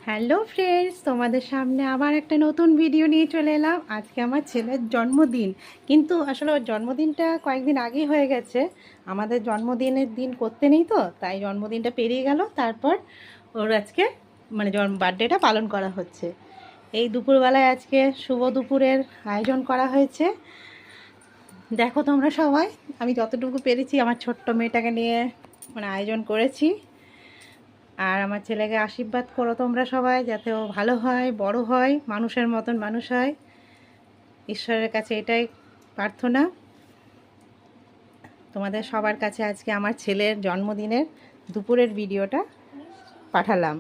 Hello friends, তোমাদের সামনে আবার একটা নতুন ভিডিও নিয়ে চলে এলাম। আজকে আমার ছেলের জন্মদিন, কিন্তু আসলে ওর জন্মদিনটা কয়েকদিন আগেই হয়ে গেছে। আমাদের জন্মদিনের দিন করতে নেই, তো তাই জন্মদিনটা পেরিয়ে গেল। তারপর ওর আজকে বার্থডেটা পালন করা হচ্ছে। এই দুপুরবেলায় আজকে শুভ দুপুরের আয়োজন করা হয়েছে। দেখো তোমরা সবাই, আমি যতটুকু পেরেছি আমার ছোট্ট মেয়েটাকে নিয়ে আয়োজন করেছি। আর আমার ছেলেকে আশীর্বাদ করো তোমরা সবাই, যাতে ও ভালো হয়, বড় হয়, মানুষের মতন মানুষ হয়। ঈশ্বরের কাছে এটাই প্রার্থনা। তোমাদের সবার কাছে আজকে আমার ছেলের জন্মদিনের দুপুরের ভিডিওটা পাঠালাম।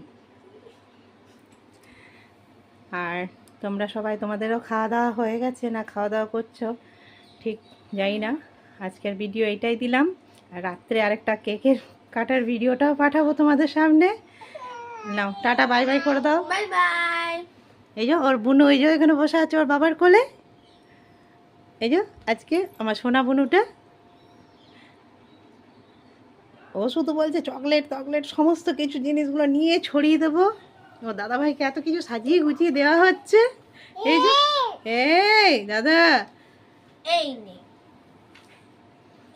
আর তোমরা সবাই, তোমাদেরও খাওয়া দাওয়া হয়ে গেছে না খাওয়া দাওয়া করছো ঠিক জানি না। আজকের ভিডিও এইটাই দিলাম। আর রাত্রে আরেকটা কেকের কাটার ভিডিওটাও পাঠাবো তোমাদের সামনে। নাও, টাটা বাই বাই করে দাও। Bye bye. এই যে ওর বুনু, এই যে এখানে বসে আছে ওর বাবার কোলে। এই যে আজকে আমার সোনা বুনুটা, ও শুধু বলছে চকলেট চকলেট, সমস্ত কিছু জিনিসগুলো নিয়ে ছড়িয়ে দেবো। ও দাদাভাইকে এত কিছু সাজিয়ে গুছিয়ে দেওয়া হচ্ছে। এই যে এই দাদা, এই নে,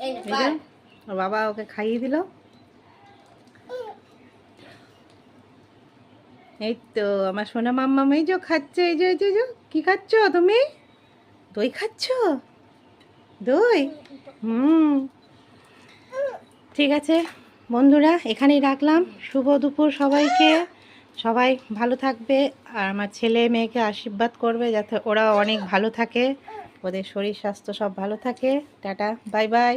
এই নে এই যে ওর বাবা ওকে খাইয়ে দিল। এই তো আমার সোনা মাম্মাম, এই যে খাচ্ছে। এই যে এই যে এই যে, কি খাচ্ছ তুমি? দই খাচ্ছ? দই? হুম, ঠিক আছে বন্ধুরা, এখানেই রাখলাম। শুভ দুপুর সবাইকে। সবাই ভালো থাকবে, আর আমার ছেলে মেয়েকে আশীর্বাদ করবে যাতে ওরা অনেক ভালো থাকে, ওদের শরীর স্বাস্থ্য সব ভালো থাকে। Tata bye bye.